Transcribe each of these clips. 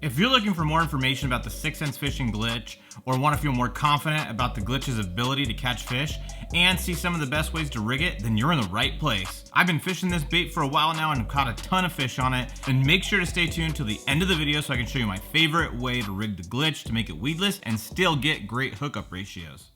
If you're looking for more information about the 6th Sense fishing glitch, or want to feel more confident about the glitch's ability to catch fish, and see some of the best ways to rig it, then you're in the right place. I've been fishing this bait for a while now and have caught a ton of fish on it, and make sure to stay tuned till the end of the video so I can show you my favorite way to rig the glitch to make it weedless and still get great hookup ratios.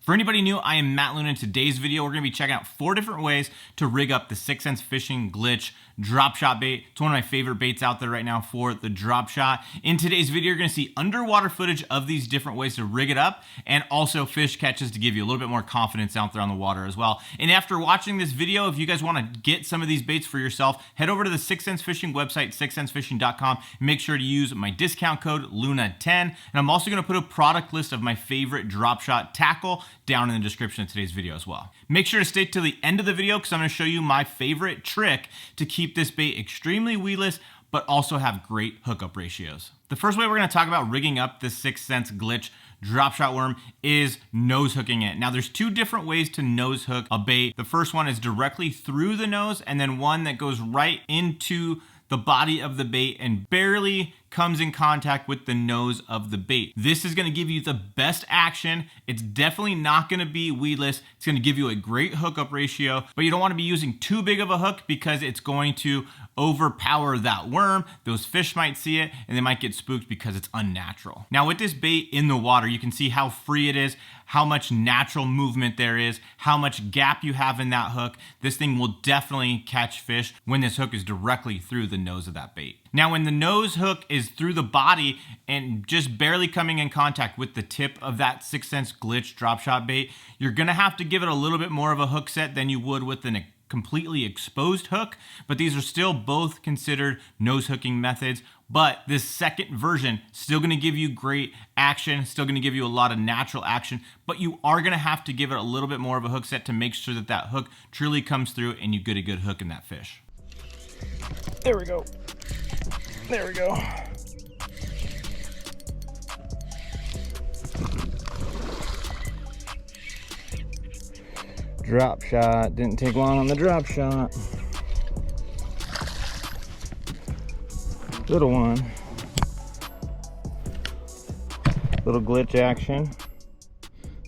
For anybody new, I am Matt Luna. In today's video, we're gonna be checking out 4 different ways to rig up the 6th Sense fishing glitch drop shot bait. It's one of my favorite baits out there right now for the drop shot. In today's video, you're gonna see underwater footage of these different ways to rig it up, and also fish catches to give you a little bit more confidence out there on the water as well. And after watching this video, if you guys wanna get some of these baits for yourself, head over to the 6th Sense fishing website, 6thsensefishing.com, and make sure to use my discount code LUNA10. And I'm also gonna put a product list of my favorite drop shot tackle down in the description of today's video as well. Make sure to stay till the end of the video because I'm going to show you my favorite trick to keep this bait extremely weedless but also have great hookup ratios. The first way we're going to talk about rigging up the 6th Sense glitch drop shot worm is nose hooking it. Now there's 2 different ways to nose hook a bait. The first one is directly through the nose, and then one that goes right into the body of the bait and barely comes in contact with the nose of the bait. This is going to give you the best action. It's definitely not going to be weedless. It's going to give you a great hookup ratio, but you don't want to be using too big of a hook because it's going to overpower that worm. Those fish might see it and they might get spooked because it's unnatural. Now with this bait in the water, you can see how free it is, how much natural movement there is, how much gap you have in that hook. This thing will definitely catch fish when this hook is directly through the nose of that bait. Now when the nose hook is through the body and just barely coming in contact with the tip of that 6th Sense glitch drop shot bait, you're gonna have to give it a little bit more of a hook set than you would with a completely exposed hook, but these are still both considered nose hooking methods. But this second version still going to give you great action, still going to give you a lot of natural action, but you are going to have to give it a little bit more of a hook set to make sure that that hook truly comes through and you get a good hook in that fish. There we go. There we go. Drop shot. Didn't take long on the drop shot. Little one. Little glitch action.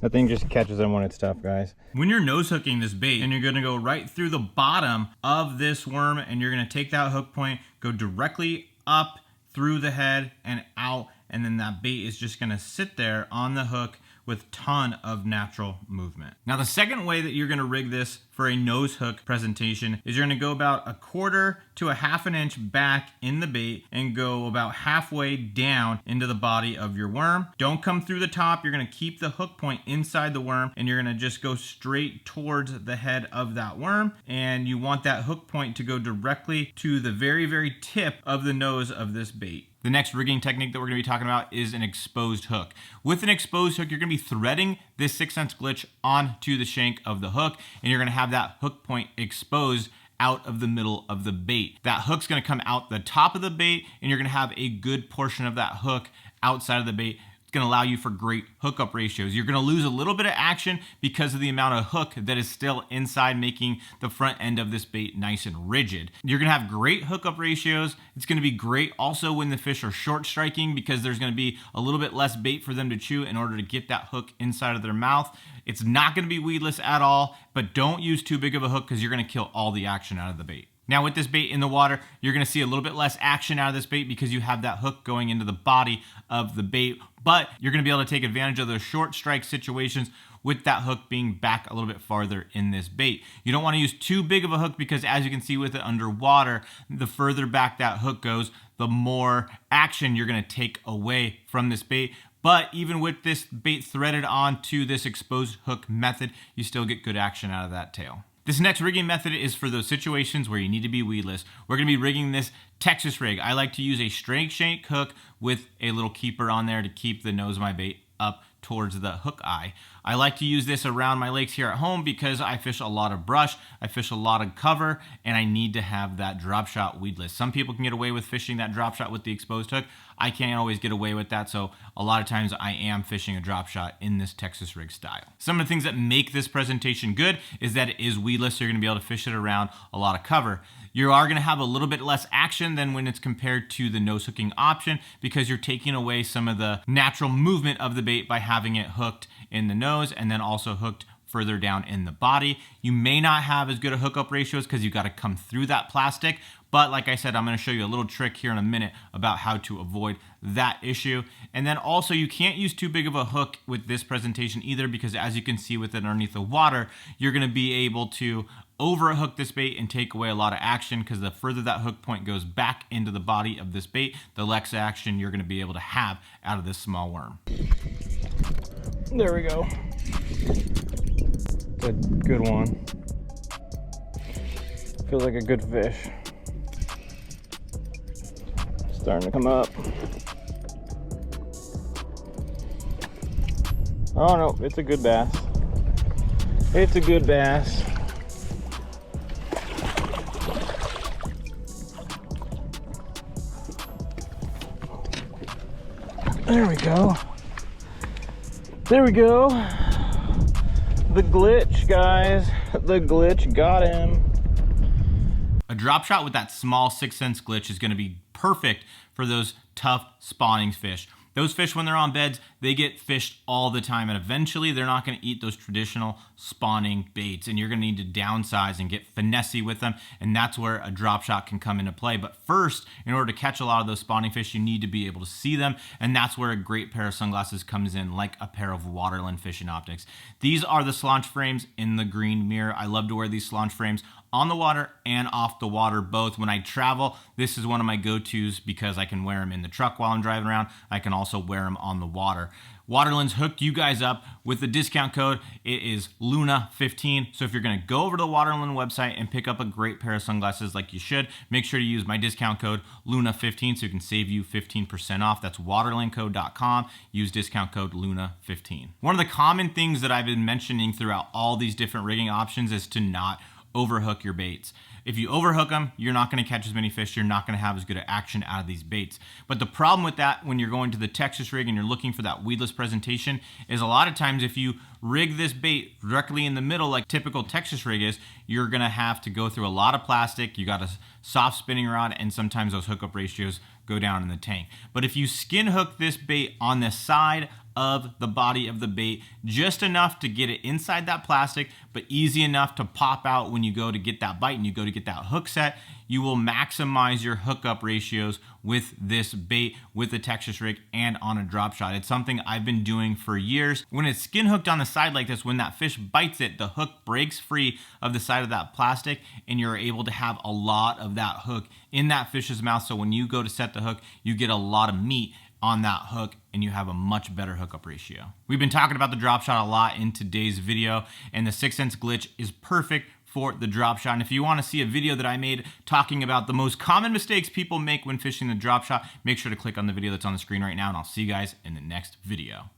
That thing just catches them when it's tough, guys. When you're nose hooking this bait and you're gonna go right through the bottom of this worm and you're gonna take that hook point, go directly up through the head and out, and then that bait is just gonna sit there on the hook with ton of natural movement. Now the second way that you're gonna rig this for a nose hook presentation is you're gonna go about 1/4 to 1/2 inch back in the bait and go about halfway down into the body of your worm. Don't come through the top. You're gonna keep the hook point inside the worm and you're gonna just go straight towards the head of that worm, and you want that hook point to go directly to the very, very tip of the nose of this bait. The next rigging technique that we're going to be talking about is an exposed hook. With an exposed hook, you're going to be threading this 6th Sense glitch onto the shank of the hook, and you're going to have that hook point exposed out of the middle of the bait. That hook's going to come out the top of the bait, and you're going to have a good portion of that hook outside of the bait. Going to allow you for great hookup ratios. You're going to lose a little bit of action because of the amount of hook that is still inside, making the front end of this bait nice and rigid. You're going to have great hookup ratios. It's going to be great also when the fish are short striking because there's going to be a little bit less bait for them to chew in order to get that hook inside of their mouth. It's not going to be weedless at all, but don't use too big of a hook because you're going to kill all the action out of the bait. Now with this bait in the water, you're gonna see a little bit less action out of this bait because you have that hook going into the body of the bait, but you're gonna be able to take advantage of those short strike situations with that hook being back a little bit farther in this bait. You don't wanna use too big of a hook because as you can see with it underwater, the further back that hook goes, the more action you're gonna take away from this bait. But even with this bait threaded onto this exposed hook method, you still get good action out of that tail. This next rigging method is for those situations where you need to be weedless. We're gonna be rigging this Texas rig. I like to use a straight shank hook with a little keeper on there to keep the nose of my bait up towards the hook eye. I like to use this around my lakes here at home because I fish a lot of brush, I fish a lot of cover, and I need to have that drop shot weedless. Some people can get away with fishing that drop shot with the exposed hook. I can't always get away with that, so a lot of times I am fishing a drop shot in this Texas rig style. Some of the things that make this presentation good is that it is weedless, so you're gonna be able to fish it around a lot of cover. You are gonna have a little bit less action than when it's compared to the nose hooking option because you're taking away some of the natural movement of the bait by having it hooked in the nose and then also hooked further down in the body. You may not have as good a hookup ratios because you got to come through that plastic, but like I said, I'm going to show you a little trick here in a minute about how to avoid that issue. And then also you can't use too big of a hook with this presentation either because as you can see with it underneath the water, you're going to be able to overhook this bait and take away a lot of action because the further that hook point goes back into the body of this bait, the less action you're going to be able to have out of this small worm. There we go. It's a good one. Feels like a good fish. Starting to come up. Oh no, it's a good bass. It's a good bass. There we go. There we go. The glitch, guys. The glitch got him. A drop shot with that small 6 cents glitch is going to be perfect for those tough spawning fish. Those fish, when they're on beds, they get fished all the time, and eventually they're not going to eat those traditional spawning baits, and you're going to need to downsize and get finessey with them, and that's where a drop shot can come into play. But first, in order to catch a lot of those spawning fish, you need to be able to see them, and that's where a great pair of sunglasses comes in, like a pair of Waterland fishing optics. These are the slanch frames in the green mirror. I love to wear these slanch frames on the water and off the water both. When I travel, this is one of my go-tos because I can wear them in the truck while I'm driving around. I can also wear them on the water. Waterland's hooked you guys up with the discount code. It is Luna15. So if you're going to go over to the Waterland website and pick up a great pair of sunglasses like you should, make sure to use my discount code Luna15 so you can save you 15% off. That's waterlandco.com. Use discount code Luna15. One of the common things that I've been mentioning throughout all these different rigging options is to not overhook your baits. If you overhook them, you're not going to catch as many fish. You're not going to have as good an action out of these baits. But the problem with that when you're going to the Texas rig and you're looking for that weedless presentation is a lot of times if you rig this bait directly in the middle like typical Texas rig is, you're going to have to go through a lot of plastic. You got a soft spinning rod, and sometimes those hookup ratios go down in the tank. But if you skin hook this bait on the side of the body of the bait, just enough to get it inside that plastic, but easy enough to pop out when you go to get that bite and you go to get that hook set, you will maximize your hookup ratios with this bait, with the Texas rig, and on a drop shot. It's something I've been doing for years. When it's skin hooked on the side like this, when that fish bites it, the hook breaks free of the side of that plastic, and you're able to have a lot of that hook in that fish's mouth. So when you go to set the hook, you get a lot of meat on that hook and you have a much better hookup ratio. We've been talking about the drop shot a lot in today's video, and the 6 cents glitch is perfect for the drop shot. And if you want to see a video that I made talking about the most common mistakes people make when fishing the drop shot, make sure to click on the video that's on the screen right now, and I'll see you guys in the next video.